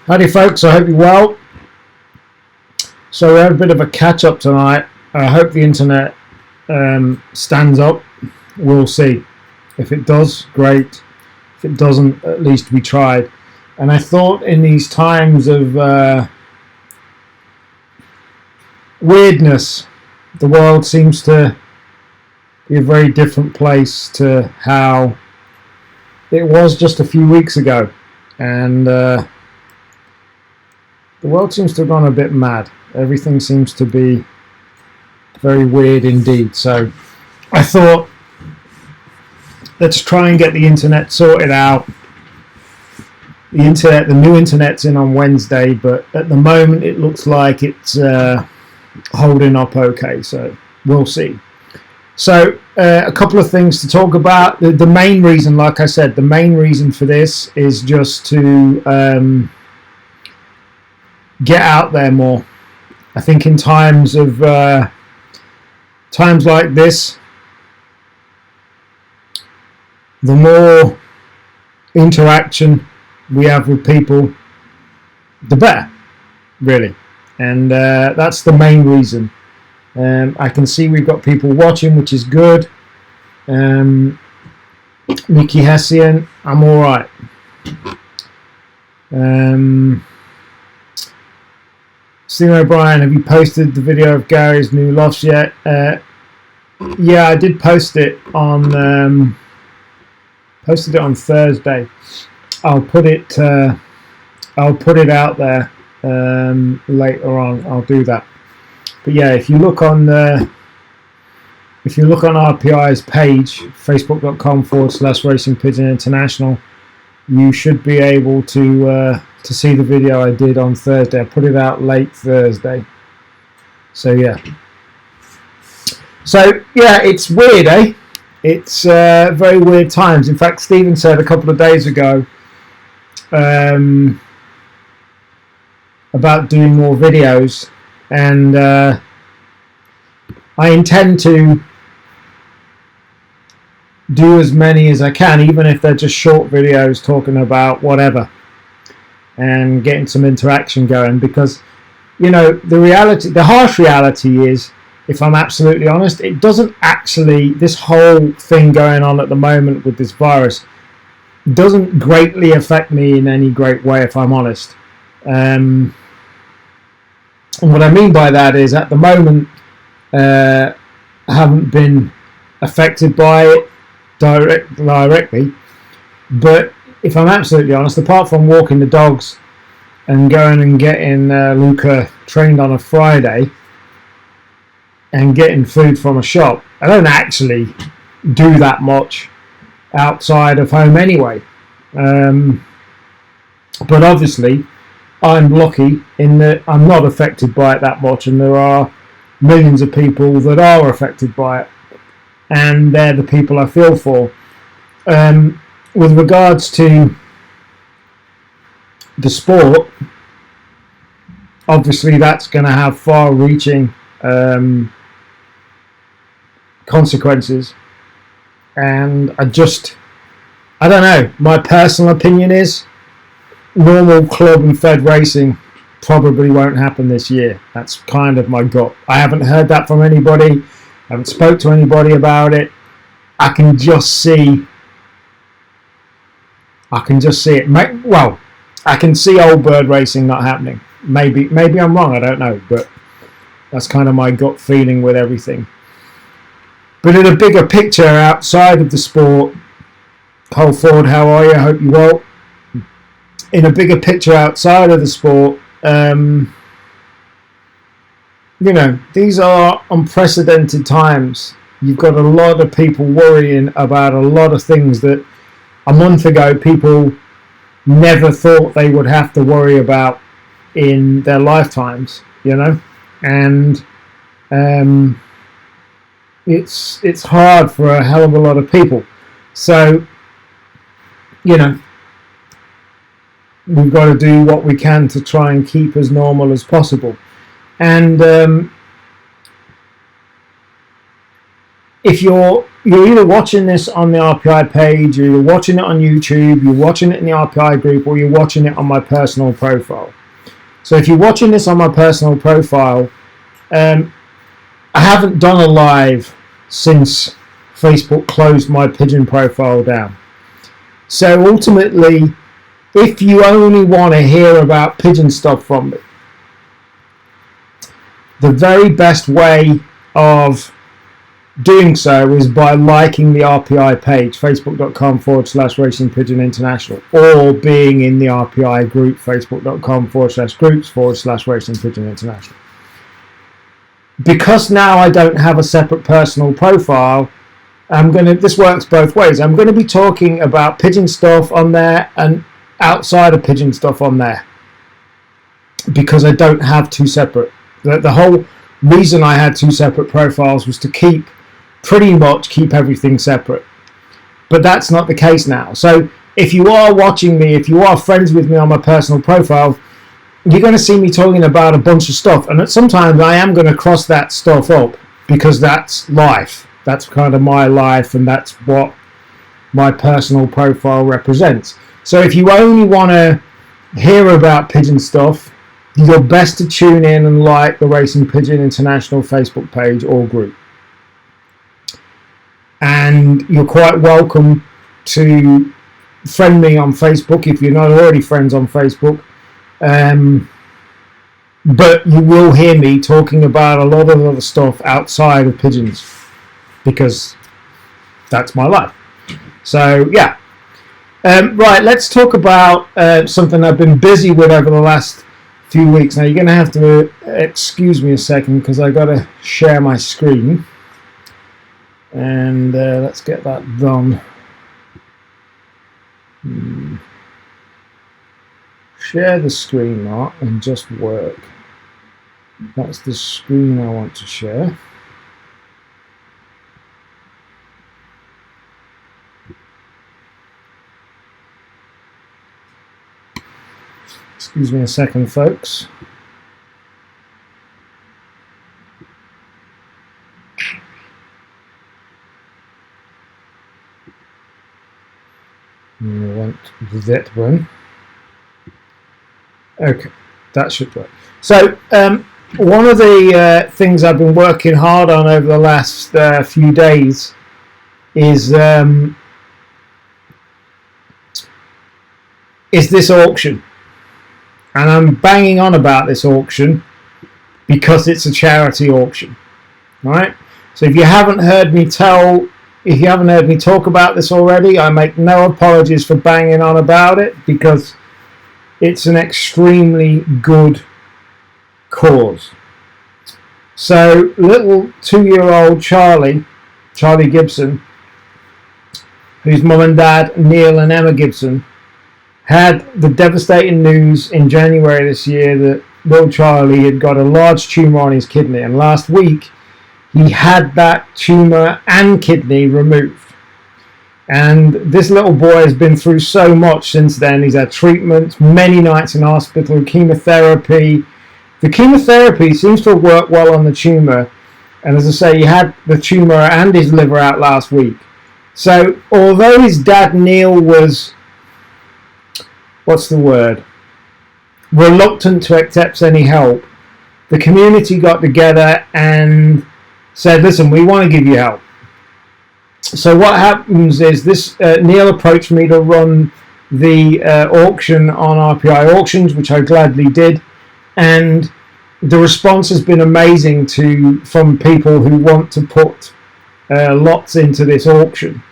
Howdy folks, I hope you're well. So we had a bit of a catch up tonight. I hope the internet stands up. We'll see. If it does, great. If it doesn't, at least we tried. And I thought in these times of weirdness, the world seems to be a very different place to how it was just a few weeks ago. And the world seems to have gone a bit mad. Everything seems to be very weird indeed. So I thought, let's try and get the internet sorted out. The new internet's in on Wednesday, but at the moment it looks like it's holding up okay. So we'll see. So a couple of things to talk about. The main reason, like I said, the main reason for this is just to get out there more. I think in times of times like this, the more interaction we have with people, the better, really. And that's the main reason. I can see we've got people watching, which is good. Mickey Hessian, I'm all right. Stephen O'Brien, have you posted the video of Gary's new lofts yet? Yeah, I did post it on Thursday. I'll put it out there later on. I'll do that. But yeah, if you look on RPI's page, facebook.com/Racing Pigeon International, you should be able to see the video I did on Thursday. I put it out late Thursday. So yeah. It's weird, eh? It's very weird times. In fact, Stephen said a couple of days ago about doing more videos, and I intend to do as many as I can, even if they're just short videos talking about whatever and getting some interaction going, because the harsh reality is, if I'm absolutely honest, it doesn't actually, this whole thing going on at the moment with this virus doesn't greatly affect me in any great way, if I'm honest. And what I mean by that is, at the moment, I haven't been affected by it directly, but if I'm absolutely honest, apart from walking the dogs and going and getting Luca trained on a Friday and getting food from a shop, I don't actually do that much outside of home anyway. But obviously I'm lucky in that I'm not affected by it that much, and there are millions of people that are affected by it, and they're the people I feel for. With regards to the sport, obviously that's going to have far-reaching consequences, and I don't know, my personal opinion is normal club and fed racing probably won't happen this year. That's kind of my gut. I haven't heard that from anybody. I haven't spoke to anybody about it. I can just see it. Well, I can see old bird racing not happening. Maybe I'm wrong, I don't know, but that's kind of my gut feeling with everything. But in a bigger picture outside of the sport, Cole Ford, how are you? I hope you're well. In a bigger picture outside of the sport, these are unprecedented times. You've got a lot of people worrying about a lot of things that a month ago people never thought they would have to worry about in their lifetimes, and it's hard for a hell of a lot of people. So we've got to do what we can to try and keep as normal as possible. And if you're you're either watching this on the RPI page, or you're watching it on YouTube, you're watching it in the RPI group, or you're watching it on my personal profile. So if you're watching this on my personal profile, I haven't done a live since Facebook closed my pigeon profile down. So ultimately, if you only want to hear about pigeon stuff from me, the very best way of doing so is by liking the RPI page, facebook.com/Racing Pigeon International, or being in the RPI group, facebook.com/groups/Racing Pigeon International. Because now I don't have a separate personal profile, this works both ways. I'm going to be talking about pigeon stuff on there and outside of pigeon stuff on there, because I don't have two separate. The whole reason I had two separate profiles was to pretty much keep everything separate. But that's not the case now. So if you are watching me, if you are friends with me on my personal profile, you're going to see me talking about a bunch of stuff. And sometimes I am going to cross that stuff up, because that's life. That's kind of my life, and that's what my personal profile represents. So if you only want to hear about pigeon stuff, you're best to tune in and like the Racing Pigeon International Facebook page or group. And you're quite welcome to friend me on Facebook if you're not already friends on Facebook. But you will hear me talking about a lot of other stuff outside of pigeons, because that's my life. So yeah. Right, let's talk about something I've been busy with over the last few weeks. Now you're going to have to excuse me a second, because I've got to share my screen. And let's get that done. Share the screen, Mark, and just work. That's the screen I want to share. Excuse me a second, folks. I want that one. Okay, that should work. So, one of the things I've been working hard on over the last few days is this auction. And I'm banging on about this auction because it's a charity auction, right? So if you haven't heard me talk about this already, I make no apologies for banging on about it, because it's an extremely good cause. So little 2-year-old Charlie Gibson, whose mum and dad, Neil and Emma Gibson, had the devastating news in January this year that little Charlie had got a large tumour on his kidney, and last week he had that tumour and kidney removed. And this little boy has been through so much since then. He's had treatment, many nights in hospital, chemotherapy. The chemotherapy seems to have worked well on the tumour, and as I say, he had the tumour and his liver out last week. So although his dad Neil was, reluctant to accept any help, the community got together and said, listen, we want to give you help. So what happens is this, Neil approached me to run the auction on RPI auctions, which I gladly did, and the response has been amazing from people who want to put lots into this auction.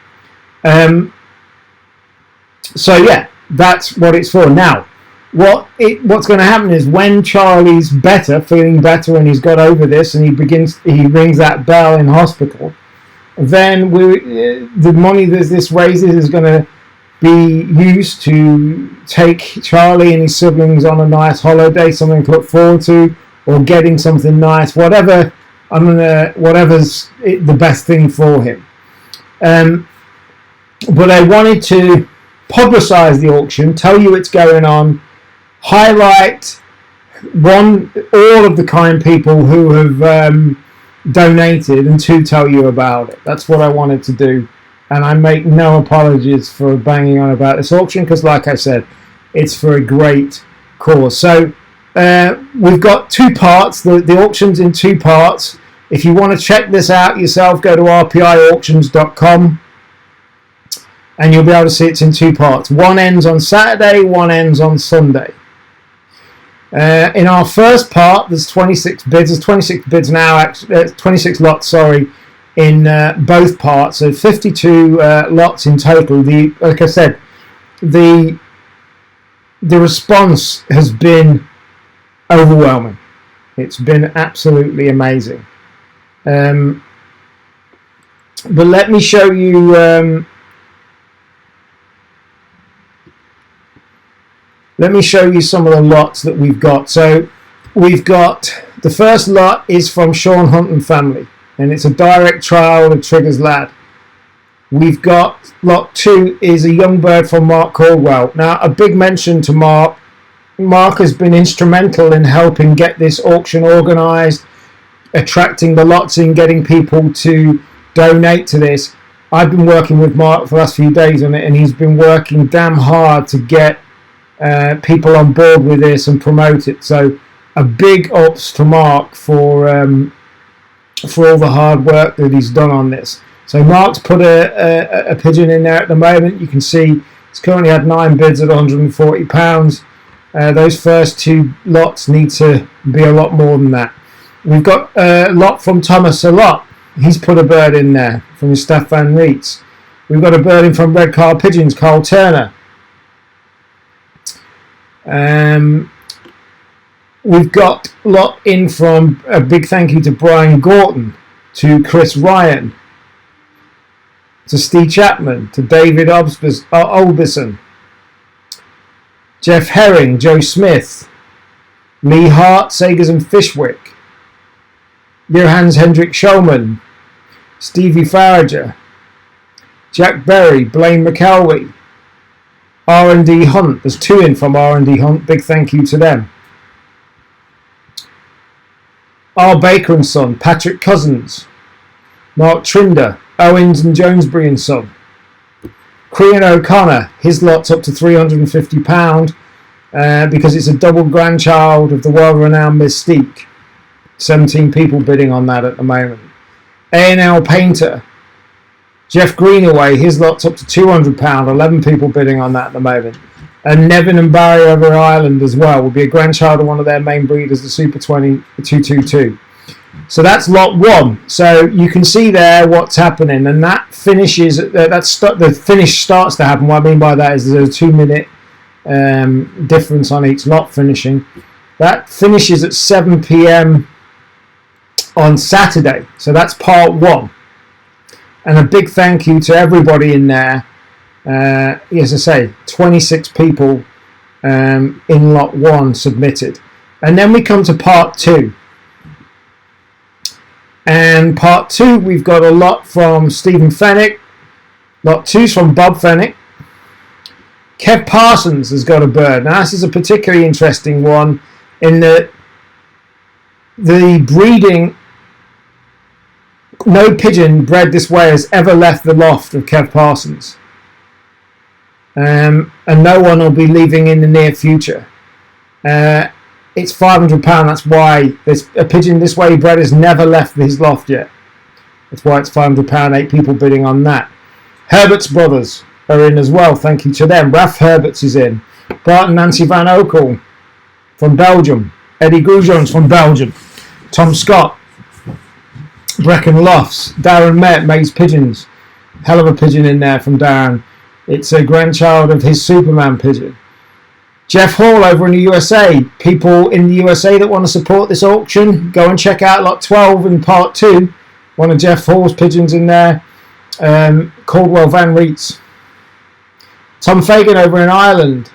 So yeah, that's what it's for. Now, what's going to happen is when Charlie's feeling better, and he's got over this, and he rings that bell in hospital, then the money that this raises is going to be used to take Charlie and his siblings on a nice holiday, something to look forward to, or getting something nice, whatever's the best thing for him. But I wanted to publicise the auction, tell you it's going on, highlight all of the kind people who have donated, and 2, tell you about it. That's what I wanted to do. And I make no apologies for banging on about this auction, because like I said, it's for a great cause. So we've got 2 parts. The auction's in 2 parts. If you want to check this out yourself, go to rpiauctions.com and you'll be able to see it's in 2 parts. One ends on Saturday, one ends on Sunday. In our first part, there's 26 bids. There's 26 bids now, 26 lots, sorry, in both parts. So 52 lots in total. Like I said, the response has been overwhelming. It's been absolutely amazing. But let me show you. Let me show you some of the lots that we've got. So we've got, the first lot is from Sean Hunt and family, and it's a direct trial of Triggers Lad. We've got lot 2 is a young bird from Mark Caldwell. Now, a big mention to Mark. Mark has been instrumental in helping get this auction organised, attracting the lots in, getting people to donate to this. I've been working with Mark for the last few days on it, and he's been working damn hard to get people on board with this and promote it. So a big ups to Mark for all the hard work that he's done on this. So Mark's put a pigeon in there at the moment. You can see it's currently had 9 bids at £140. Those first 2 lots need to be a lot more than that. We've got a lot from Thomas a lot. He's put a bird in there from his Staff Van Reeds. We've got a bird in from Red Car Pigeons, Carl Turner. We've got a lot in from a big thank you to Brian Gorton, to Chris Ryan, to Steve Chapman, to David Olbison, Jeff Herring, Joe Smith, Lee Hart, Sagers and Fishwick, Johannes Hendrik Shulman, Stevie Farrager, Jack Berry, Blaine McElwee, R&D Hunt. There's 2 in from R&D Hunt. Big thank you to them. R. Baker and Son, Patrick Cousins, Mark Trinder, Owens and Jonesbury and Son. Crean O'Connor, his lot's up to £350 because it's a double grandchild of the world-renowned Mystique. 17 people bidding on that at the moment. A&L Painter, Jeff Greenaway, his lot's up to £200. 11 people bidding on that at the moment. And Nevin and Barry over Ireland as well will be a grandchild of one of their main breeders, the Super 20 222. So that's lot 1. So you can see there what's happening, and that finishes. The finish starts to happen. What I mean by that is there's a 2-minute difference on each lot finishing. That finishes at 7 p.m. on Saturday. So that's part 1. And a big thank you to everybody in there. As I say, 26 people in lot 1 submitted. And then we come to part 2. And part 2, we've got a lot from Stephen Fennick. Lot 2's from Bob Fennick. Kev Parsons has got a bird. Now, this is a particularly interesting one in that the breeding, no pigeon bred this way has ever left the loft of Kev Parsons. And no one will be leaving in the near future. It's £500. That's why there's a pigeon this way bred has never left his loft yet. That's why it's £500. 8 people bidding on that. Herbert's brothers are in as well. Thank you to them. Ralph Herberts is in. Bart and Nancy Van Okel from Belgium. Eddie Goujons from Belgium. Tom Scott. Brecon Lofts. Darren Met, Maze Pigeons. Hell of a pigeon in there from Darren. It's a grandchild of his Superman pigeon. Jeff Hall over in the USA. People in the USA that want to support this auction, go and check out lot 12 in part 2. One of Jeff Hall's pigeons in there. Caldwell Van Reets. Tom Fagan over in Ireland.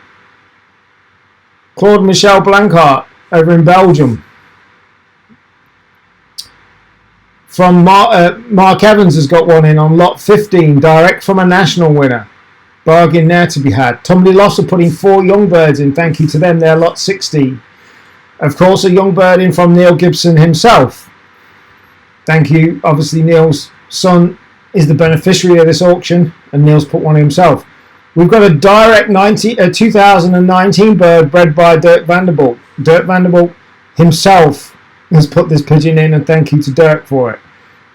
Claude Michel Blancart over in Belgium. From Mark Evans has got one in on lot 15, direct from a national winner. Bargain there to be had. Tumbley Loss are putting 4 young birds in. Thank you to them. They're lot 16. Of course, a young bird in from Neil Gibson himself. Thank you. Obviously, Neil's son is the beneficiary of this auction, and Neil's put one himself. We've got a direct 2019 bird bred by Dirk Vanderbilt. Dirk Vanderbilt himself has put this pigeon in, and thank you to Dirk for it.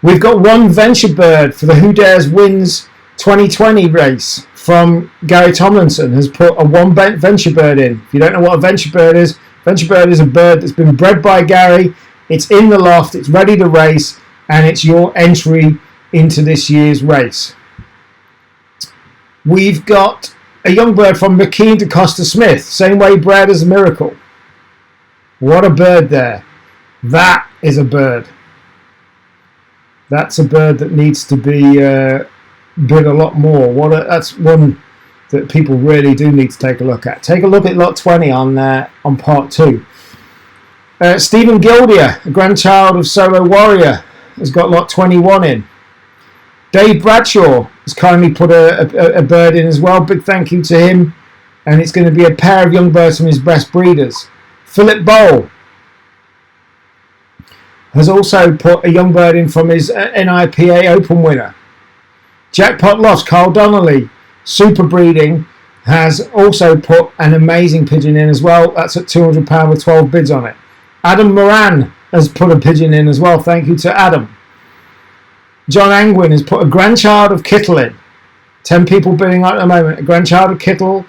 We've got one venture bird for the Who Dares Wins 2020 race from Gary Tomlinson, has put a one venture bird in. If you don't know what a venture bird is a bird that's been bred by Gary. It's in the loft, it's ready to race, and it's your entry into this year's race. We've got a young bird from McKean to Costa Smith, same way bred as a Miracle. What a bird there. That is a bird. That's a bird that needs to be bid a lot more. That's one that people really do need to take a look at. Take a look at lot 20 on part 2. Stephen Gildier, a grandchild of Solo Warrior, has got lot 21 in. Dave Bradshaw has kindly put a bird in as well. Big thank you to him. And it's going to be a pair of young birds from his best breeders. Philip Bowl has also put a young bird in from his NIPA Open winner. Jackpot Lost, Carl Donnelly, Super Breeding, has also put an amazing pigeon in as well. That's at £200 with 12 bids on it. Adam Moran has put a pigeon in as well. Thank you to Adam. John Angwin has put a grandchild of Kittle in. 10 people bidding on at the moment. A grandchild of Kittle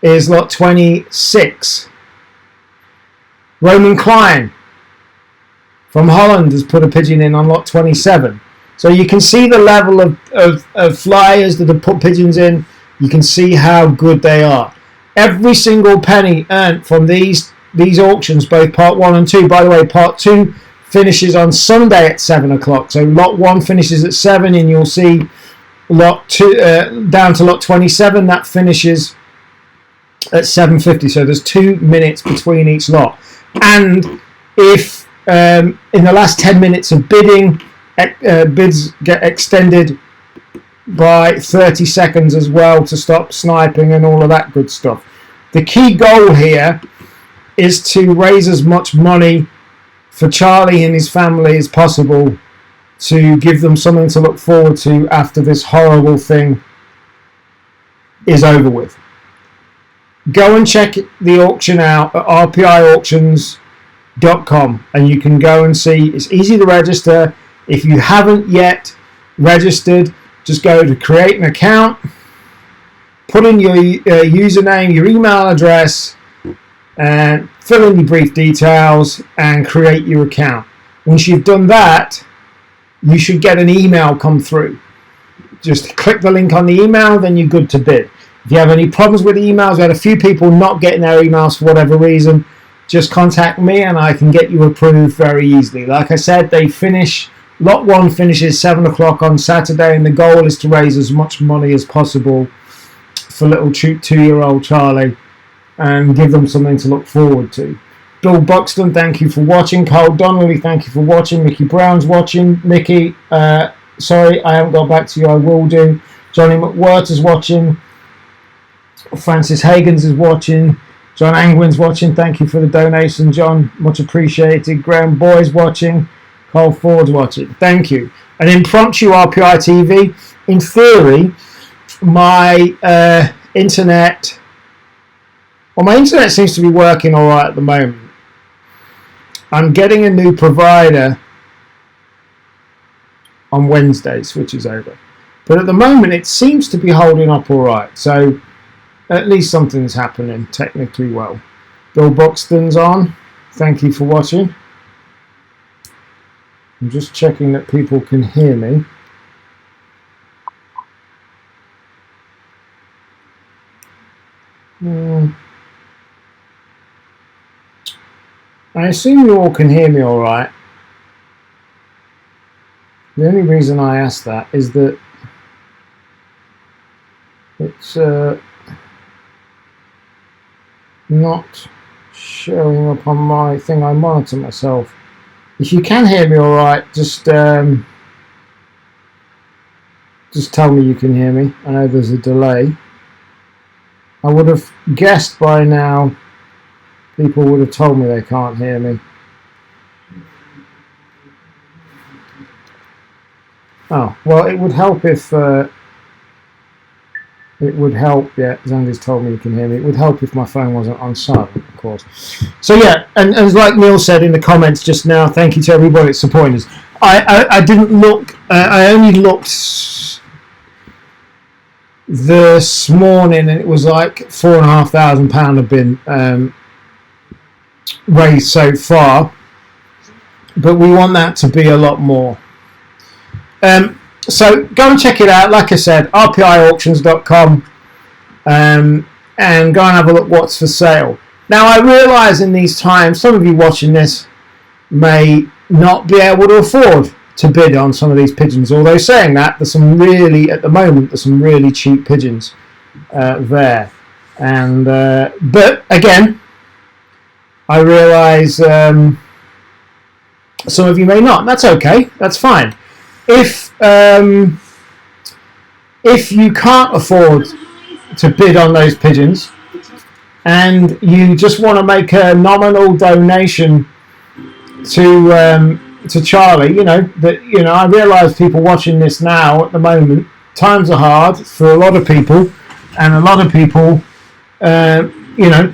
is lot 26. Roman Klein from Holland has put a pigeon in on lot 27. So you can see the level of flyers that have put pigeons in. You can see how good they are. Every single penny earned from these auctions, both part 1 and 2. By the way, part 2 finishes on Sunday at 7 o'clock. So lot 1 finishes at 7, and you'll see lot 2 down to lot 27. That finishes at 7:50. So there's 2 minutes between each lot. And if in the last 10 minutes of bidding, bids get extended by 30 seconds as well to stop sniping and all of that good stuff. The key goal here is to raise as much money for Charlie and his family as possible, to give them something to look forward to after this horrible thing is over with. Go and check the auction out at rpiauctions.com, and you can go and see. It's easy to register. If you haven't yet registered, just go to create an account, put in your username, your email address, and fill in your brief details and create your account. Once you've done that, you should get an email come through. Just click the link on the email, then you're good to bid. If you have any problems with emails, we had a few people not getting their emails for whatever reason, just contact me and I can get you approved very easily. Like I said, they finish, lot 1 finishes 7 o'clock on Saturday, and the goal is to raise as much money as possible for little 2-year-old Charlie and give them something to look forward to. Bill Buxton, thank you for watching. Carl Donnelly, thank you for watching. Mickey Brown's watching. Mickey, sorry, I haven't got back to you. I will do. Johnny McWhirter is watching. Francis Hagens is watching. John Angwin's watching. Thank you for the donation, John. Much appreciated. Graham Boy's watching. Carl Ford's watching. Thank you. An impromptu RPI TV. In theory, my internet seems to be working all right at the moment. I'm getting a new provider on Wednesday, switch is over. But at the moment, it seems to be holding up all right. So at least something's happening technically well. Bill Buxton's on. Thank you for watching. I'm just checking that people can hear me. I assume you all can hear me all right. The only reason I ask that is that it's not showing up on my thing. I monitor myself. If you can hear me all right, just tell me you can hear me. I know there's a delay. I would have guessed by now people would have told me they can't hear me. Oh, well, it would help if it would help. Yeah, Zandy's told me you can hear me. It would help if my phone wasn't on silent, of course. So yeah, and like Neil said in the comments just now, thank you to everybody that's supporting us. I didn't look. I only looked this morning, and it was like £4,500 have been raised so far, but we want that to be a lot more. So go and check it out. Like I said, rpiauctions.com, and go and have a look what's for sale. Now, I realise in these times, some of you watching this may not be able to afford to bid on some of these pigeons. Although saying that, there's some really, at the moment, there's some really cheap pigeons there. And but again, I realise some of you may not. That's okay. That's fine. If you can't afford to bid on those pigeons, and you just want to make a nominal donation to Charlie, I realise people watching this now at the moment, times are hard for a lot of people, and a lot of people,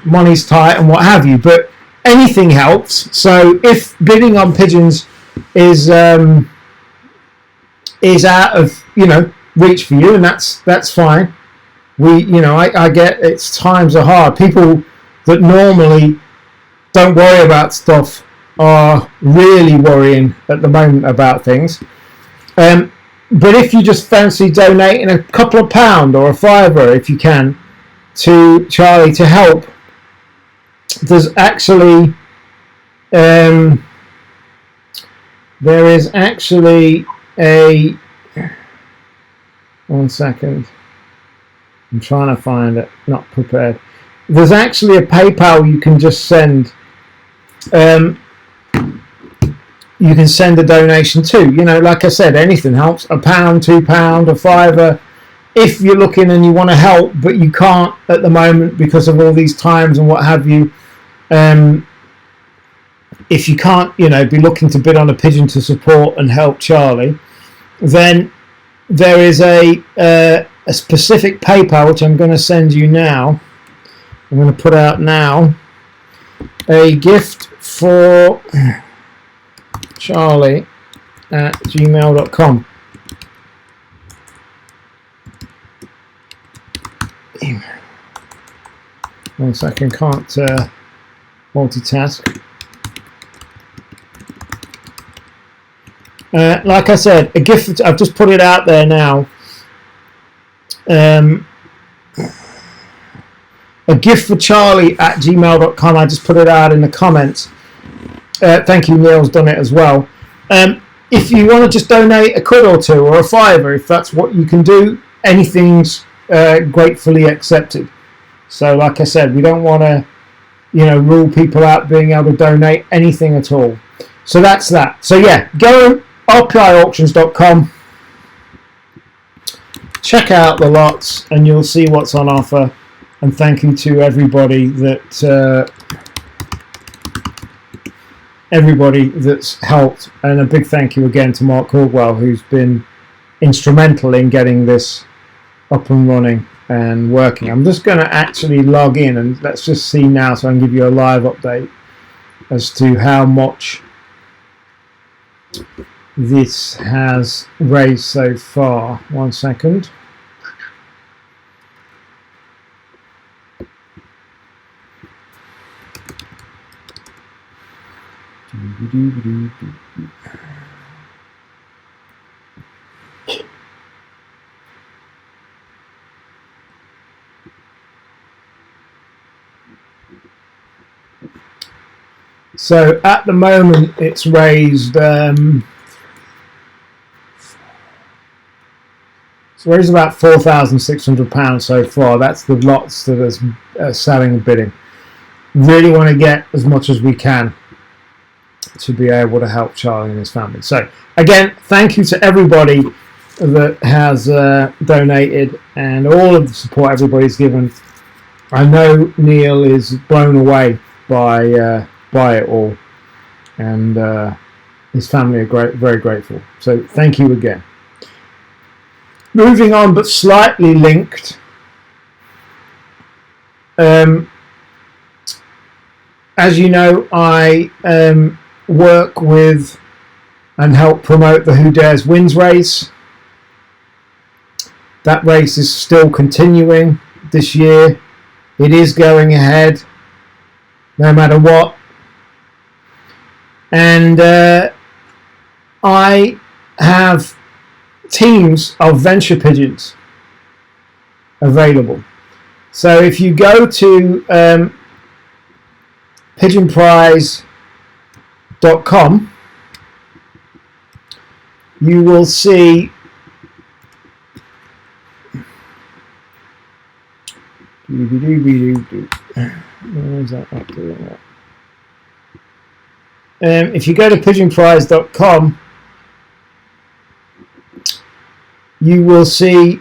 money's tight and what have you. But anything helps. So if bidding on pigeons is out of reach for you, and that's fine. I get it's times are hard. People that normally don't worry about stuff are really worrying at the moment about things. But if you just fancy donating a couple of £1 or a £5 if you can to Charlie to help, there's actually there is actually a, one second, I'm trying to find it, not prepared. There's actually a PayPal you can just send, you can send a donation to. Like I said, anything helps. £1, £2, a £5. If you're looking and you want to help, but you can't at the moment because of all these times and what have you, if you can't, be looking to bid on a pigeon to support and help Charlie, then there is a specific PayPal which I'm going to send you now. I'm going to put out now a gift for Charlie at gmail.com. One second, can't multitask. Like I said, a gift. I've just put it out there now. A gift for Charlie at gmail.com. I just put it out in the comments. Thank you, Neil's done it as well. If you want to just donate a £1 or £2 or a £5, if that's what you can do, anything's gratefully accepted. So, like I said, we don't want to, rule people out being able to donate anything at all. So that's that. So yeah, go rpiauctions.com, check out the lots, and you'll see what's on offer. And thank you to everybody that's helped, and a big thank you again to Mark Caldwell, who's been instrumental in getting this up and running and working. I'm just going to actually log in, and let's just see now so I can give you a live update as to how much this has raised so far. 1 second. So at the moment it's raised about £4,600 so far. That's the lots that are selling and bidding. Really want to get as much as we can to be able to help Charlie and his family. So again, thank you to everybody that has donated and all of the support everybody's given. I know Neil is blown away by it all, and his family are very grateful. So thank you again. Moving on, but slightly linked. As you know, I work with and help promote the Who Dares Wins race. That race is still continuing this year. It is going ahead, no matter what. And I have teams of venture pigeons available. So if you go to pigeonprize.com, you will see if you go to pigeonprize.com, you will see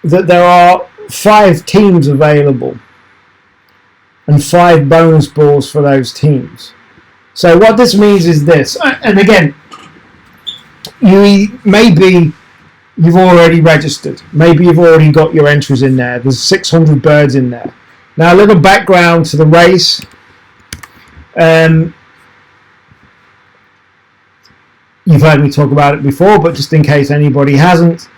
that there are 5 teams available and 5 bonus balls for those teams. So what this means is this, and again, maybe you've already registered, maybe you've already got your entries in there. There's 600 birds in there. Now, a little background to the race. You've heard me talk about it before, but just in case anybody hasn't,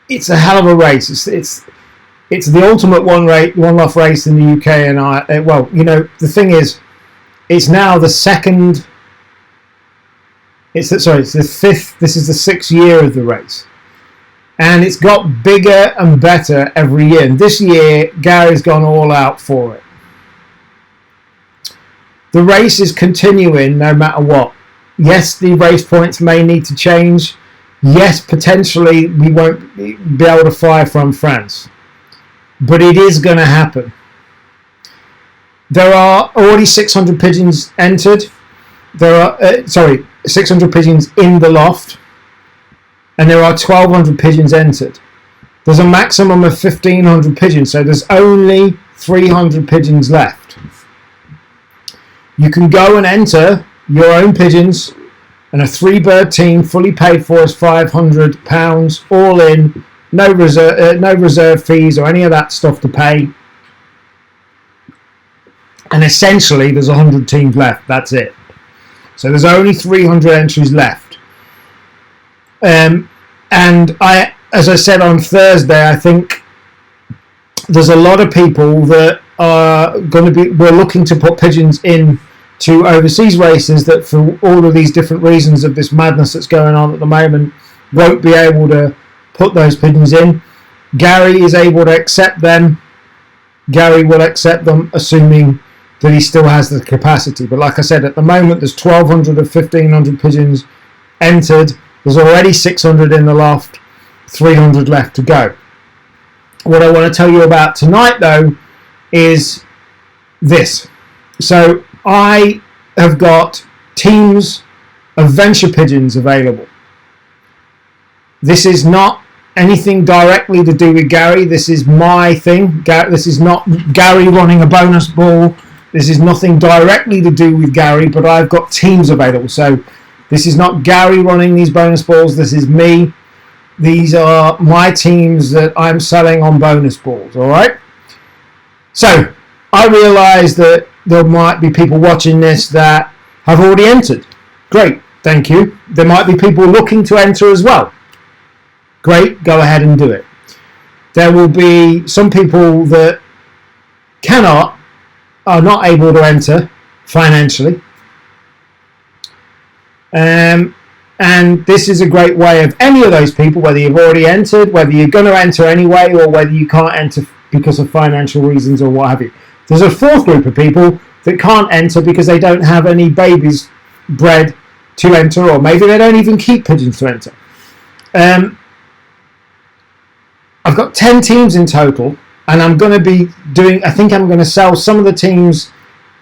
it's a hell of a race. It's the ultimate one-off race in the UK, and well, you know, the thing is, it's now the second. It's the 5th. This is the 6th year of the race, and it's got bigger and better every year. And this year, Gary's gone all out for it. The race is continuing no matter what. Yes, the race points may need to change. Yes, potentially we won't be able to fly from France, but it is going to happen. There are already 600 pigeons entered. There are 600 pigeons in the loft, and there are 1,200 pigeons entered. There's a maximum of 1,500 pigeons, so there's only 300 pigeons left. You can go and enter your own pigeons, and a 3-bird team, fully paid for, is £500 all in, no reserve fees or any of that stuff to pay. And essentially, there's 100 teams left. That's it. So there's only 300 entries left. And as I said on Thursday, I think there's a lot of people that we're looking to put pigeons in to overseas races that, for all of these different reasons of this madness that's going on at the moment, won't be able to put those pigeons in. Gary is able to accept them. Gary will accept them, assuming that he still has the capacity. But like I said, at the moment there's 1,200 of 1,500 pigeons entered. There's already 600 in the loft, 300 left to go. What I want to tell you about tonight, though, is this. So I have got teams of venture pigeons available. This is not anything directly to do with Gary. This is my thing. This is not Gary running a bonus ball. This is nothing directly to do with Gary, but I've got teams available. So this is not Gary running these bonus balls. This is me. These are my teams that I'm selling on bonus balls, all right? So I realise that there might be people watching this that have already entered. Great, thank you. There might be people looking to enter as well. Great, go ahead and do it. There will be some people that are not able to enter financially. And this is a great way of any of those people, whether you've already entered, whether you're going to enter anyway, or whether you can't enter because of financial reasons or what have you. There's a fourth group of people that can't enter because they don't have any babies bred to enter, or maybe they don't even keep pigeons to enter. I've got 10 teams in total, and I'm going to be I think I'm going to sell some of the teams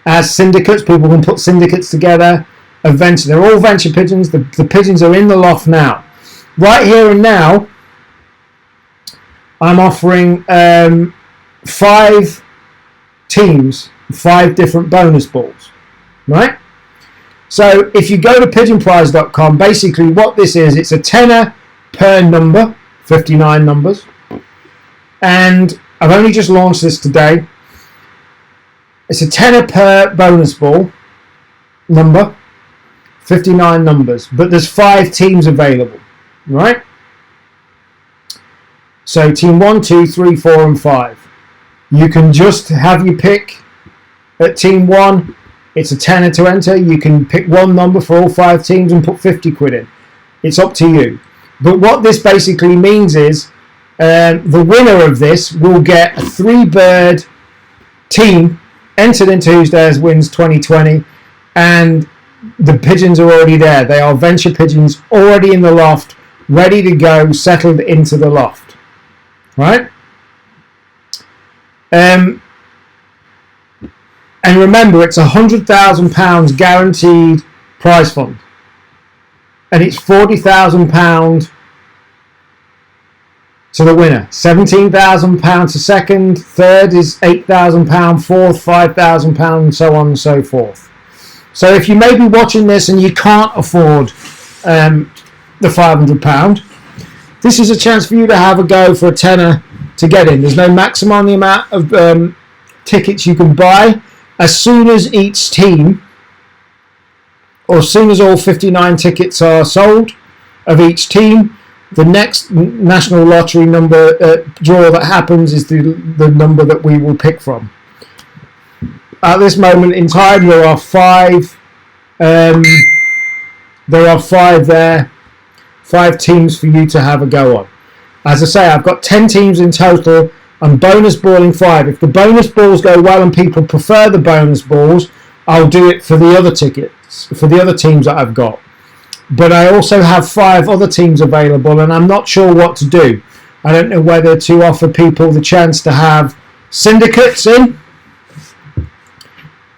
as syndicates. People can put syndicates together of venture. They're all venture pigeons. The pigeons are in the loft now. Right here and now, I'm offering 5 teams, 5 different bonus balls, right? So if you go to pigeonprize.com, basically what this is, it's a tenner per number, 59 numbers. And I've only just launched this today. It's a tenner per bonus ball number, 59 numbers, but there's 5 teams available, right? So team 1, 2, 3, 4 and 5. You can just have your pick at team 1. It's a tenner to enter. You can pick one number for all 5 teams and put 50 quid in. It's up to you. But what this basically means is the winner of this will get a 3-bird team entered into Who's Dares Wins 2020, and the pigeons are already there. They are venture pigeons already in the loft, ready to go, settled into the loft. Right? And remember, it's £100,000 guaranteed prize fund. And it's £40,000 to the winner. £17,000 to second, third is £8,000, fourth £5,000, and so on and so forth. So if you may be watching this and you can't afford the £500, this is a chance for you to have a go for a tenner to get in. There's no maximum on the amount of tickets you can buy. As soon as each team, or as soon as all 59 tickets are sold of each team, the next national lottery number draw that happens is the number that we will pick from. At this moment in time, there are 5. There are 5 there, 5 teams for you to have a go on. As I say, I've got 10 teams in total. I'm bonus balling 5. If the bonus balls go well and people prefer the bonus balls, I'll do it for the other tickets, for the other teams that I've got. But I also have 5 other teams available, and I'm not sure what to do. I don't know whether to offer people the chance to have syndicates in,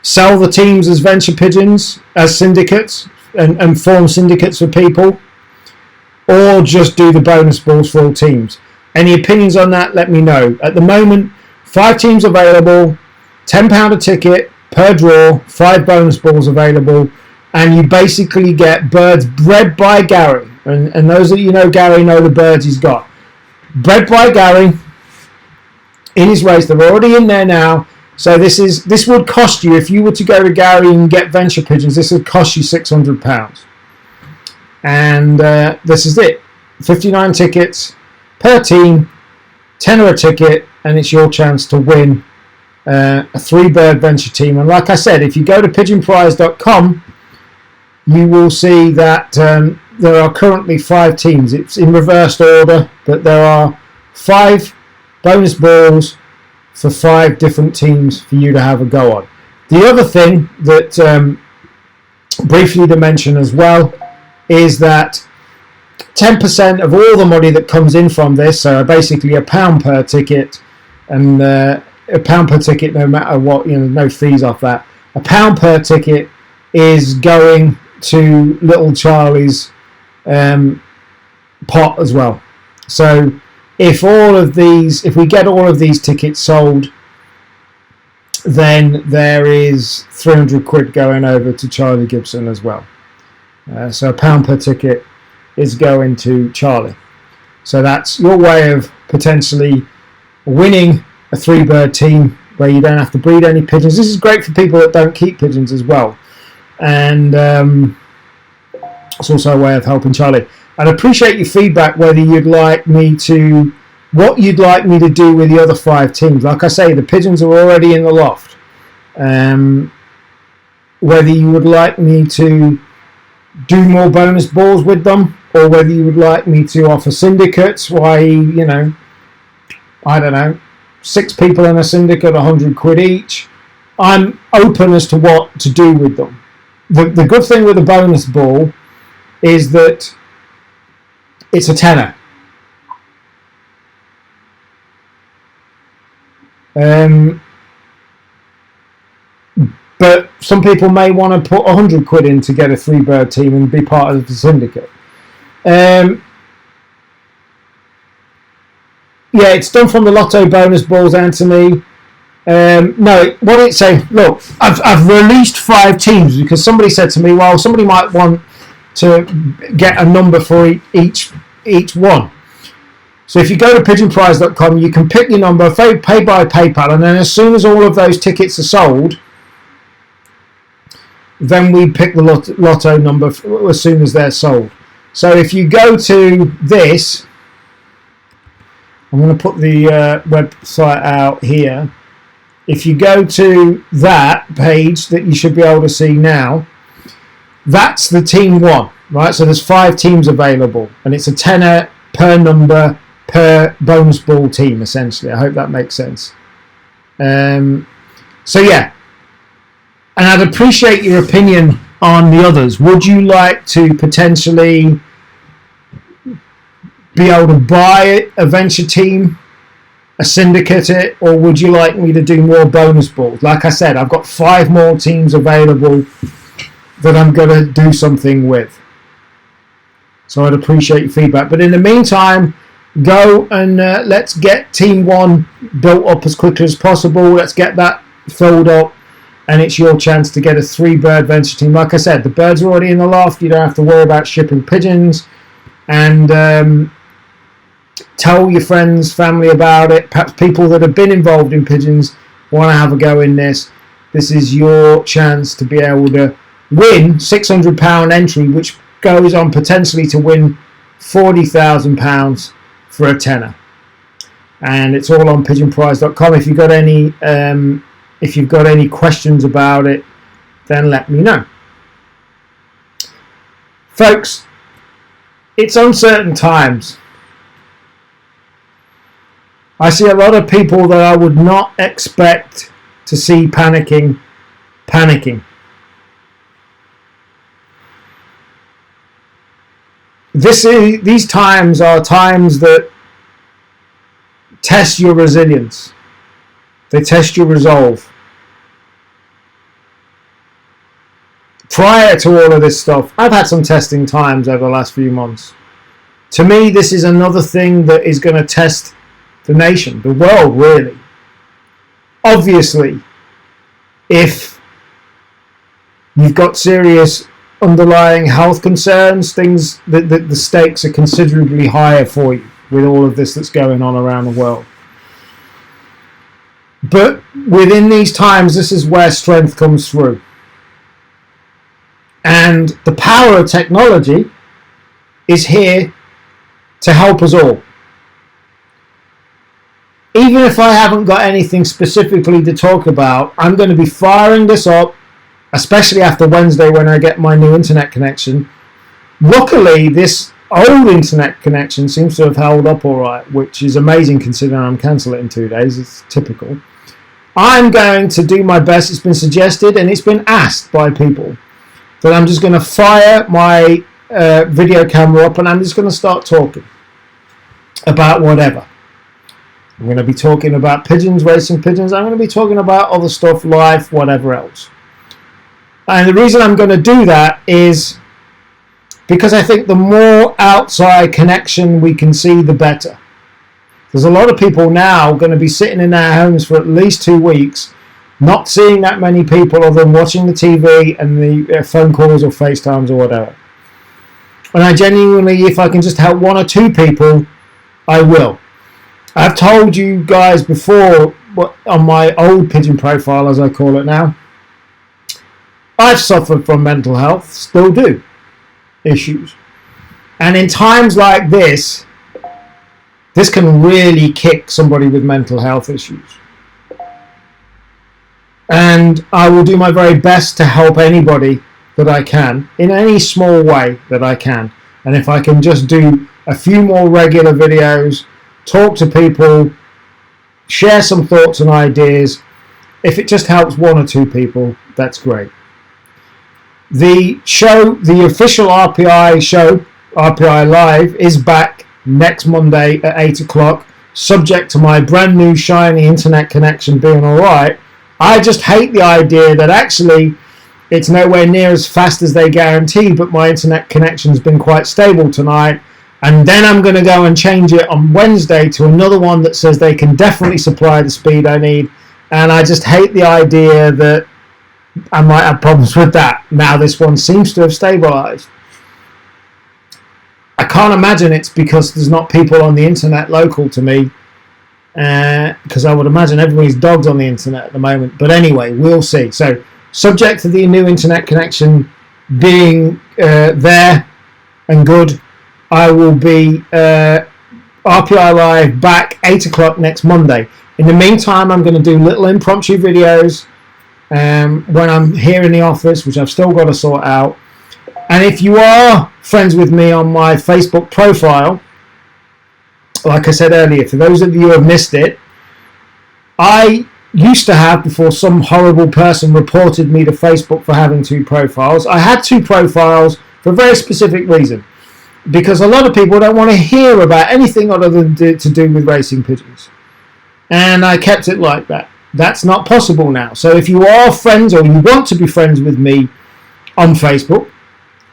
sell the teams as venture pigeons, as syndicates, and form syndicates for people, or just do the bonus balls for all teams. Any opinions on that, let me know. At the moment, 5 teams available, £10 a ticket per draw, 5 bonus balls available, and you basically get birds bred by Gary. And those that you know Gary know the birds he's got. Bred by Gary in his race. They're already in there now. So this would cost you, if you were to go to Gary and get venture pigeons, this would cost you £600. And this is it. 59 tickets per team, tenner a ticket, and it's your chance to win a 3-bird venture team. And like I said, if you go to pigeonprize.com, you will see that there are currently 5 teams. It's in reversed order, but there are 5 bonus balls for 5 different teams for you to have a go on. The other thing that briefly to mention as well is that 10% of all the money that comes in from this, so basically £1 per ticket, and £1 per ticket no matter what, no fees off that. £1 per ticket is going to little Charlie's pot as well. So if we get all of these tickets sold, then there is 300 quid going over to Charlie Gibson as well. So £1 per ticket is going to Charlie. So that's your way of potentially winning a 3-bird team where you don't have to breed any pigeons. This is great for people that don't keep pigeons as well. And it's also a way of helping Charlie. I'd appreciate your feedback whether you'd like me to, what you'd like me to do with the other 5 teams. Like I say, the pigeons are already in the loft. Whether you would like me to do more bonus balls with them, or whether you would like me to offer syndicates, I don't know, 6 people in a syndicate, 100 quid each. I'm open as to what to do with them. The good thing with a bonus ball is that it's a tenner. But some people may want to put 100 quid in to get a 3-bird team and be part of the syndicate. Yeah, it's done from the Lotto bonus balls, Anthony. No, what it's saying, look, I've released 5 teams because somebody said to me, well, somebody might want to get a number for each one. So if you go to pigeonprize.com, you can pick your number, pay by PayPal, and then as soon as all of those tickets are sold, then we pick the lotto number as soon as they're sold. So if you go to this, I'm going to put the website out here. If you go to that page that you should be able to see now, that's the team 1, right? So there's 5 teams available, and it's a tenner per number per bonus ball team, essentially. I hope that makes sense. So yeah, and I'd appreciate your opinion on the others. Would you like to potentially be able to buy a venture team, a syndicate it, or would you like me to do more bonus balls? Like I said, I've got 5 more teams available that I'm going to do something with. So I'd appreciate your feedback. But in the meantime, go and let's get team 1 built up as quickly as possible. Let's get that filled up, and it's your chance to get a 3-bird venture team. Like I said, the birds are already in the loft. You don't have to worry about shipping pigeons. And tell your friends, family about it. Perhaps people that have been involved in pigeons want to have a go in this. This is your chance to be able to win £600 entry, which goes on potentially to win £40,000 for a tenner. And it's all on pigeonprize.com. If you've got any questions about it, then let me know. Folks, it's uncertain times. I see a lot of people that I would not expect to see panicking. These times are times that test your resilience. They test your resolve. Prior to all of this stuff, I've had some testing times over the last few months. To me, this is another thing that is going to test the nation, the world, really. Obviously, if you've got serious underlying health concerns, things that the stakes are considerably higher for you with all of this that's going on around the world. But within these times, this is where strength comes through. And the power of technology is here to help us all. Even if I haven't got anything specifically to talk about, I'm going to be firing this up, especially after Wednesday when I get my new internet connection. Luckily, this old internet connection seems to have held up all right, which is amazing considering I'm cancelling it in 2 days. It's typical. I'm going to do my best. It's been suggested and it's been asked by people that I'm just going to fire my video camera up and I'm just going to start talking about whatever. I'm going to be talking about pigeons, racing pigeons. I'm going to be talking about other stuff, life, whatever else. And the reason I'm going to do that is because I think the more outside connection we can see, the better. There's a lot of people now going to be sitting in their homes for at least 2 weeks, not seeing that many people other than watching the TV and the phone calls or FaceTimes or whatever. And I genuinely, if I can just help 1 or 2 people, I will. I've told you guys before, on my old pigeon profile, as I call it now, I've suffered from mental health, still do, issues. And in times like this can really kick somebody with mental health issues. And I will do my very best to help anybody that I can, in any small way that I can. And if I can just do a few more regular videos, talk to people, share some thoughts and ideas, if it just helps 1 or 2 people, that's great. The show, the official RPI show, RPI Live, is back next Monday at 8 o'clock, subject to my brand new shiny internet connection being alright. I just hate the idea that actually it's nowhere near as fast as they guarantee, but my internet connection's been quite stable tonight. And then I'm going to go and change it on Wednesday to another one that says they can definitely supply the speed I need. And I just hate the idea that I might have problems with that. Now this one seems to have stabilised. I can't imagine it's because there's not people on the internet local to me, because I would imagine everybody's dog's on the internet at the moment. But anyway, we'll see. So subject to the new internet connection being there and good, I will be RPI Live back 8 o'clock next Monday. In the meantime, I'm going to do little impromptu videos when I'm here in the office, which I've still got to sort out. And if you are friends with me on my Facebook profile, like I said earlier, for those of you who have missed it, I used to have, before some horrible person reported me to Facebook for having 2 profiles, I had 2 profiles for a very specific reason. Because a lot of people don't want to hear about anything other than to do with racing pigeons. And I kept it like that. That's not possible now. So if you are friends, or you want to be friends with me on Facebook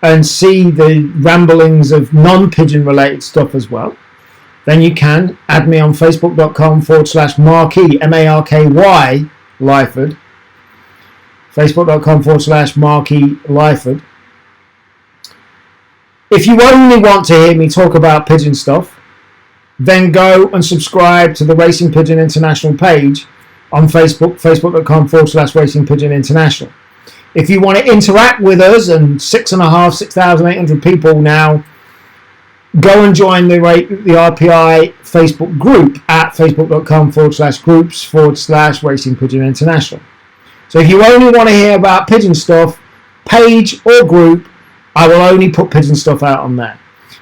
and see the ramblings of non-pigeon related stuff as well, then you can add me on facebook.com/Marky, MARKY Lyford. Facebook.com/Marky Lyford. If you only want to hear me talk about pigeon stuff, then go and subscribe to the Racing Pigeon International page on Facebook, facebook.com/Racing Pigeon International. If you want to interact with us, and 6,800 people now, go and join the RPI Facebook group at facebook.com/groups/Racing Pigeon International. So if you only want to hear about pigeon stuff, page or group, I will only put pigeon stuff out on there.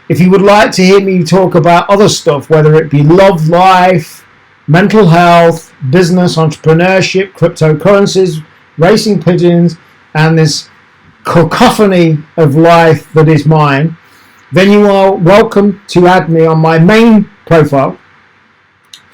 If you would like to hear me talk about other stuff, whether it be love, life, mental health, business, entrepreneurship, cryptocurrencies, racing pigeons, and this cacophony of life that is mine, then you are welcome to add me on my main profile,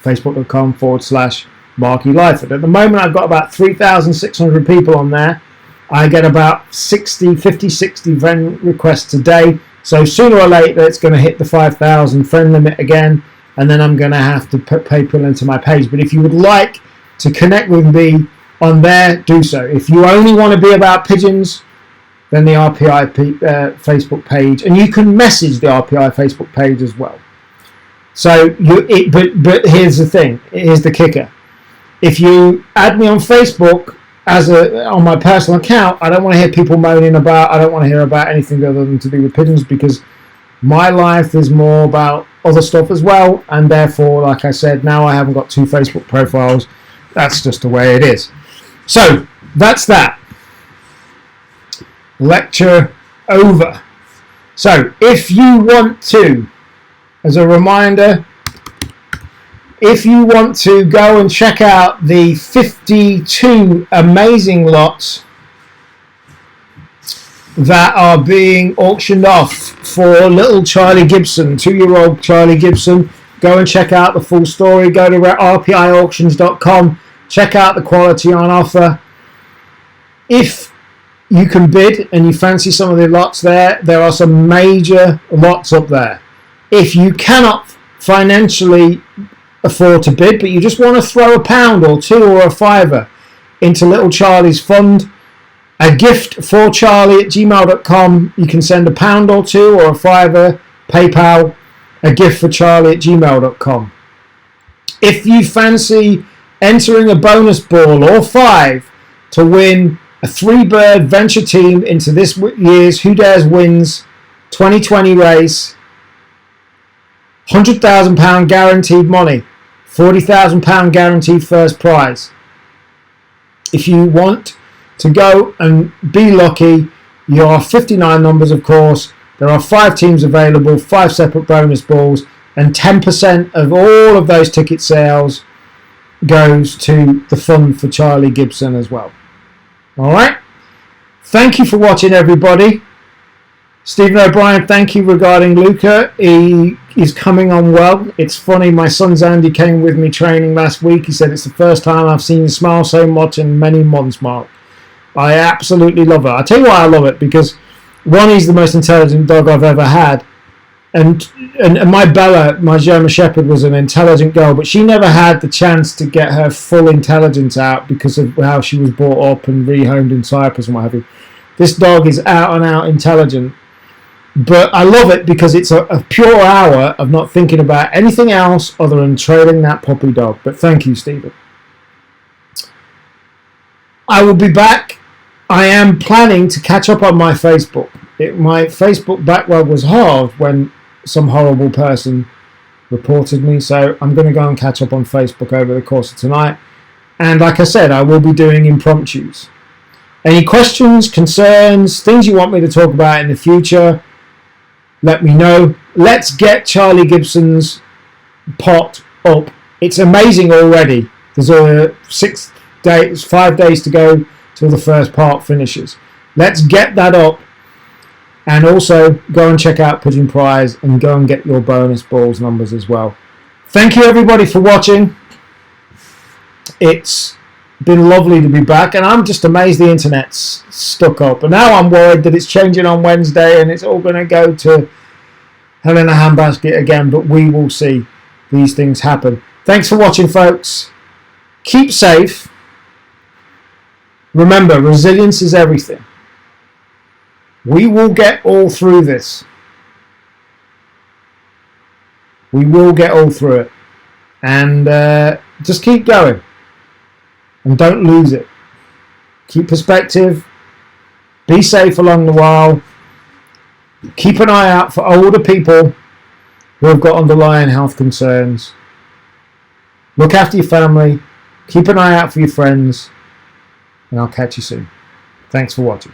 facebook.com/Marky Lyford. At the moment, I've got about 3,600 people on there. I get about 60 friend requests a day. So sooner or later, it's going to hit the 5,000 friend limit again, and then I'm going to have to put people into my page. But if you would like to connect with me on there, do so. If you only want to be about pigeons, then the RPI Facebook page, and you can message the RPI Facebook page as well. So but here's the thing. Here's the kicker. If you add me on Facebook on my personal account, I don't want to hear people moaning about. I don't want to hear about anything other than to do with pigeons, because my life is more about other stuff as well, and therefore, like I said, now I haven't got 2 Facebook profiles. That's just the way it is. So that's that. Lecture over. So if you want to, as a reminder, if you want to go and check out the 52 amazing lots that are being auctioned off for little Charlie Gibson, 2-year-old Charlie Gibson, go and check out the full story. Go to rpiauctions.com, check out the quality on offer. If you can bid and you fancy some of the lots there are some major lots up there. If you cannot financially afford to bid, but you just want to throw a £1 or £2 or a £5 into little Charlie's fund, a gift for Charlie@gmail.com. You can send a £1 or £2 or a £5 PayPal, a gift for Charlie@gmail.com. If you fancy entering a bonus ball or 5 to win a 3-bird venture team into this year's Who Dares Wins 2020 race, £100,000 guaranteed money, £40,000 guaranteed first prize. If you want to go and be lucky, you are 59 numbers, of course. There are 5 teams available, 5 separate bonus balls, and 10% of all of those ticket sales goes to the fund for Charlie Gibson as well. All right. Thank you for watching, everybody. Stephen O'Brien, thank you regarding Luca. He is coming on well. It's funny, my son's Andy came with me training last week. He said it's the first time I've seen him smile so much in many months, Mark. I absolutely love it. I'll tell you why I love it, because one, he's the most intelligent dog I've ever had, and my Bella, my German Shepherd, was an intelligent girl, but she never had the chance to get her full intelligence out because of how she was brought up and rehomed in Cyprus and what have you. This dog is out and out intelligent, but I love it because it's a pure hour of not thinking about anything else other than trailing that puppy dog. But thank you, Stephen. I will be back. I am planning to catch up on my Facebook. My Facebook backlog was halved when some horrible person reported me, so I'm going to go and catch up on Facebook over the course of tonight. And like I said, I will be doing impromptus. Any questions, concerns, things you want me to talk about in the future, let me know. Let's get Charlie Gibson's pot up. It's amazing already. There's 5 days to go till the first part finishes. Let's get that up. And also, go and check out Pigeon Prize and go and get your bonus balls numbers as well. Thank you, everybody, for watching. It's been lovely to be back, and I'm just amazed the internet's stuck up. And now I'm worried that it's changing on Wednesday and it's all going to go to hell in a handbasket again, but we will see. These things happen. Thanks for watching, folks. Keep safe. Remember, resilience is everything. We will get all through this. We will get all through it. And just keep going. And don't lose it. Keep perspective. Be safe along the while. Keep an eye out for older people who have got underlying health concerns. Look after your family. Keep an eye out for your friends. And I'll catch you soon. Thanks for watching.